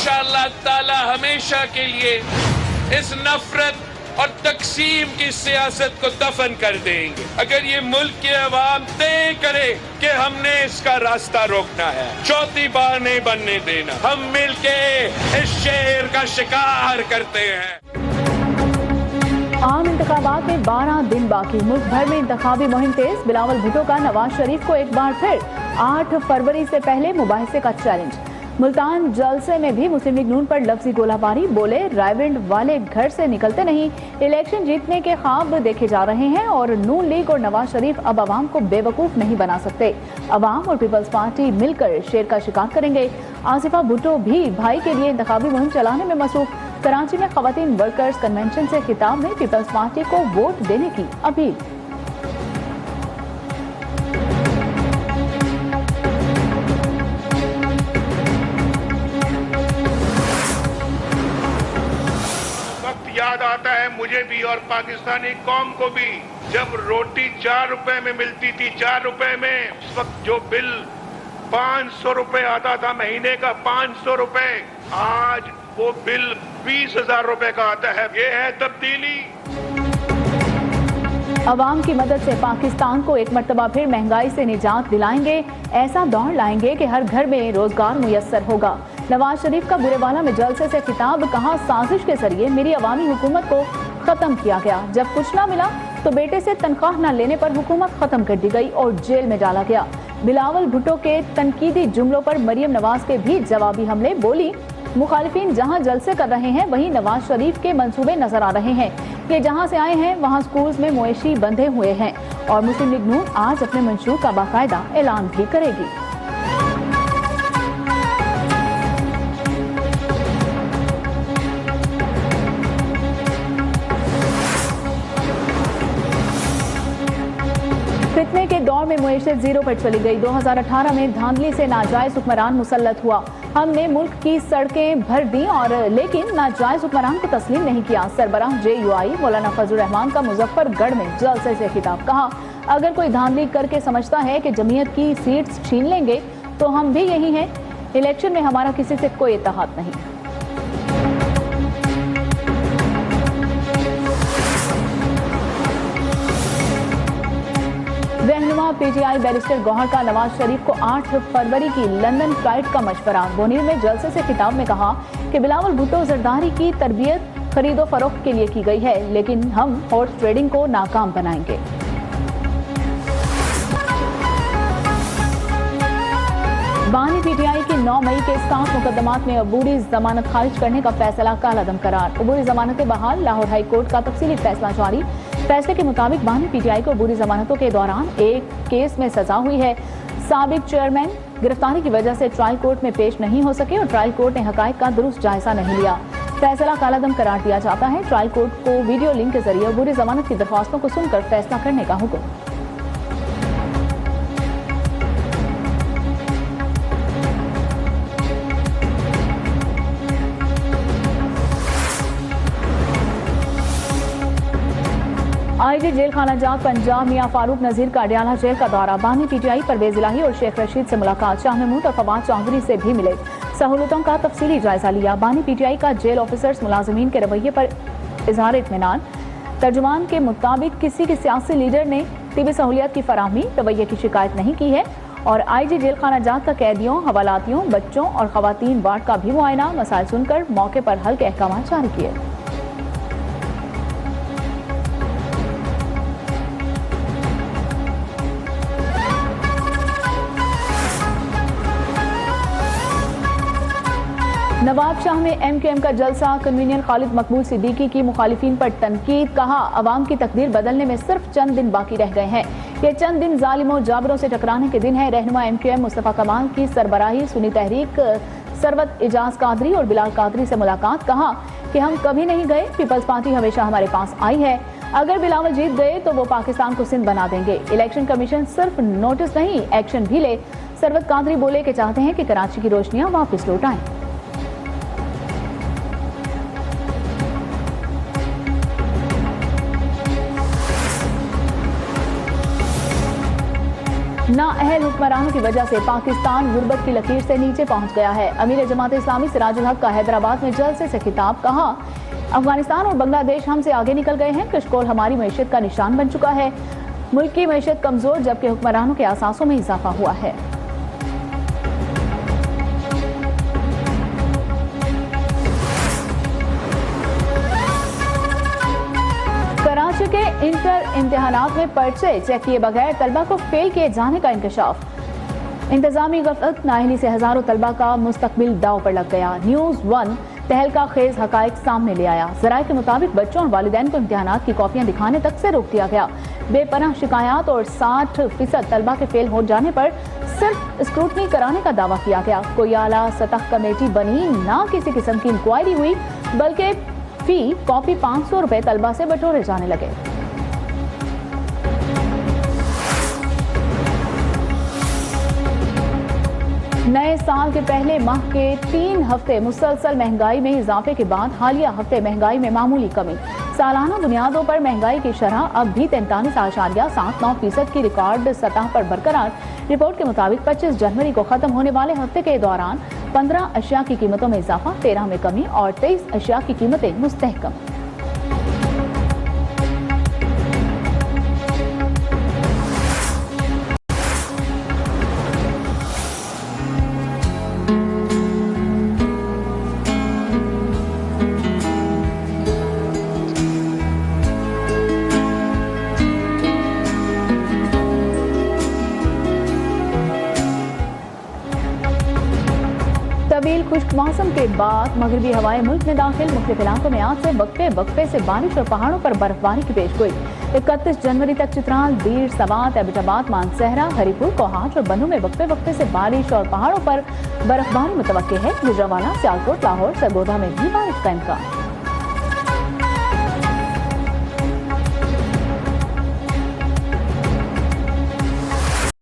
इंशाअल्लाह ताला हमेशा के लिए इस नफरत और तकसीम की सियासत को दफन कर देंगे। अगर ये मुल्क की अवाम तय करे कि हमने इसका रास्ता रोकना है, चौथी बार नहीं बनने देना। हम मिलके इस शेर का शिकार करते हैं। आम इंतखाबात में 12 दिन बाकी, मुल्क भर में इंतखाबी मुहिम तेज। बिलावल भुट्टो का नवाज शरीफ को एक बार फिर 8 फरवरी से पहले मुबाहिसे का चैलेंज। मुल्तान जलसे में भी मुस्लिम लीग नून पर लफ्जी गोलाबारी, बोले रायविंड वाले घर से निकलते नहीं, इलेक्शन जीतने के ख्वाब देखे जा रहे हैं और नून लीग और नवाज शरीफ अब अवाम को बेवकूफ़ नहीं बना सकते। अवाम और पीपल्स पार्टी मिलकर शेर का शिकार करेंगे। आसिफा भुट्टो भी भाई के लिए इंतखाबी मुहिम चलाने में मसरूफ। कराची में खवातीन वर्कर्स कन्वेंशन से खिताब में पीपल्स पार्टी को वोट देने की अपील। याद आता है मुझे भी और पाकिस्तानी कौम को भी, जब रोटी 4 रुपए में मिलती थी, 4 रुपए में। उस वक्त जो बिल 500 रुपए आता था महीने का, 500 रुपए, आज वो बिल 20,000 रुपए का आता है। ये है तब्दीली। अवाम की मदद से पाकिस्तान को एक मर्तबा फिर महंगाई से निजात दिलाएंगे। ऐसा दौर लाएंगे कि हर घर में रोजगार मुयस्सर होगा। नवाज शरीफ का बुरेवाला में जलसे से खिताब, कहा साजिश के जरिए मेरी अवामी हुकूमत को खत्म किया गया। जब कुछ ना मिला तो बेटे से तनख्वाह न लेने पर हुकूमत खत्म कर दी गई और जेल में डाला गया। बिलावल भुट्टो के तनकीदी जुमलों पर मरियम नवाज के भी जवाबी हमले, बोली मुखालिफिन जहां जलसे कर रहे हैं वहीं नवाज शरीफ के मंसूबे नजर आ रहे हैं। ये जहां से आए हैं वहां स्कूल्स में मवेशी बंधे हुए हैं और मुस्लिम लीग नून आज अपने मंशूर का बाकायदा ऐलान भी करेगी। फितने के दौर में मुएशत जीरो पर चली गई। 2018 में धांधली से नाजायज हुक्मरान मुसल्लत हुआ। हमने मुल्क की सड़कें भर दी और लेकिन नाजायज हुक्मरान को तस्लीम नहीं किया। सरबराह JUI मौलाना फजल रहमान का मुजफ्फरगढ़ में जलसे से खिताब, कहा अगर कोई धांधली करके समझता है कि जमीयत की सीट्स छीन लेंगे तो हम भी यही हैं। इलेक्शन में हमारा किसी से कोई इत्तेहाद नहीं। रहनुमा PTI बैरिस्टर गौहर का नवाज शरीफ को 8 फरवरी की लंदन फ्लाइट का मशवरा। बोनीर में जलसे से खिताब में कहा कि बिलावल भुट्टो जरदारी की तरबियत खरीदो फरोख्त के लिए की गई है, लेकिन हम हॉर्स ट्रेडिंग को नाकाम बनाएंगे। बानी PTI की 9 मई के 7 मुकदमात में अबूरी जमानत खारिज करने का फैसला कालादम करार। अबूरी जमानतें बहाल, लाहौर हाई कोर्ट का तफसीली फैसला जारी। फैसले के मुताबिक बानी PTI को अबूरी जमानतों के दौरान एक केस में सजा हुई है। साबिक चेयरमैन गिरफ्तारी की वजह से ट्रायल कोर्ट में पेश नहीं हो सके और ट्रायल कोर्ट ने हकायक का दुरुस्त जायजा नहीं लिया। फैसला कालादम करार दिया जाता है। ट्रायल कोर्ट को वीडियो लिंक के जरिए अबूरी जमानत की दरख्वास्तों को सुनकर फैसला करने का हुक्म। IG जेल खाना जात पंजाब मियां फारूक नजीर का अडियाला जेल का दौरा। बानी PTI परवेज इलाही और शेख रशीद से मुलाकात। शाह महमूद और फवाद चौधरी से भी मिले, सहूलतों का तफसीली जायजा लिया। बानी PTI का जेल ऑफिसर्स मुलाजमीन के रवैये पर इजहार इत्मीनान। तर्जुमान के मुताबिक किसी के सियासी लीडर ने तिबी सहूलियत की फराहमी रवैये की शिकायत नहीं की है और IG जेल खाना जात का कैदियों, हवालातियों, बच्चों और खवातीन वार्ड का भी मुआयना। मसाइल सुनकर मौके पर हल के अहकाम जारी किए। नवाब शाह में MQM का जलसा। कन्वीनियर खालिद मकबूल सिद्दीकी की मुखालिफिन पर तनकीद, कहा अवाम की तकदीर बदलने में सिर्फ चंद दिन बाकी रह गए हैं। ये चंद दिन जालिमों जाबरों से टकराने के दिन है। रहनुमा MQM मुस्तफ़ा कमाल की सरबराही सुन्नी तहरीक सरवत इजाज कादरी और बिलाल कादरी से मुलाकात, कहा कि हम कभी नहीं गए, पीपल्स पार्टी हमेशा हमारे पास आई है। अगर बिलावल जीत गए तो वो पाकिस्तान को सिंध बना देंगे। इलेक्शन कमीशन सिर्फ नोटिस नहीं एक्शन भी ले। सरवत कादरी बोले कि चाहते हैं कि कराची की रोशनियां वापस लौट आएं। नाअहल हुक्मरानों की वजह से पाकिस्तान गुर्बत की लकीर से नीचे पहुंच गया है। अमीर जमात इस्लामी सिराजुल हक का हैदराबाद में जलसे से खिताब, कहा अफगानिस्तान और बांग्लादेश हमसे आगे निकल गए हैं। कशकोल हमारी मईशत का निशान बन चुका है। मुल्क की मईशत कमजोर, जबकि हुक्मरानों के असासों में इजाफा हुआ है। कराची के इंटर इम्तिहानात में पर्चे चेक किए बगैर तलबा को फेल किए जाने का इंकशाफ। इंतजामी गफलत नाअहली से हजारों तलबा का मुस्तकबिल दाव पर लग गया। न्यूज़ 1 तहलका खेज हकायक सामने ले आया। जराये के मुताबिक बच्चों और वालिदैन को इम्तिहानात की कॉपियां दिखाने तक से रोक दिया गया। बेपनाह शिकायत और 60% तलबा के फेल हो जाने पर सिर्फ स्क्रूटनी कराने का दावा किया गया। कोई आला सतह कमेटी बनी, ना किसी किस्म की इंक्वायरी हुई, बल्कि फी कॉपी 500 रुपए तलबा से बटोरे जाने लगे। नए साल के पहले माह के 3 हफ्ते मुसलसल महंगाई में इजाफे के बाद हालिया हफ्ते महंगाई में मामूली कमी। सालाना बुनियादों पर महंगाई की शरह अब भी 43.79% की रिकॉर्ड सतह पर बरकरार। रिपोर्ट के मुताबिक 25 जनवरी को खत्म होने वाले हफ्ते के दौरान 15 अशिया की कीमतों में इजाफा, 13 में कमी और 23 अशिया की कीमतें मुस्तहकम। तवील खुश्क मौसम के बाद मगरबी हवाएं मुल्क में दाखिल। मुख्तलिफ इलाकों में आज से वक्फे वक्फे से बारिश और पहाड़ों पर बर्फबारी की पेशगोई। 31 जनवरी तक चित्राल, बीर, सवात, एबटाबाद, मानसहरा, हरीपुर, कोहाट और बनू में वक्फे वक्फे से बारिश और पहाड़ों पर बर्फबारी मुतवक्के है। गुजरांवाला, सियालकोट, लाहौर, सरगोधा में भी बारिश का इम्कान।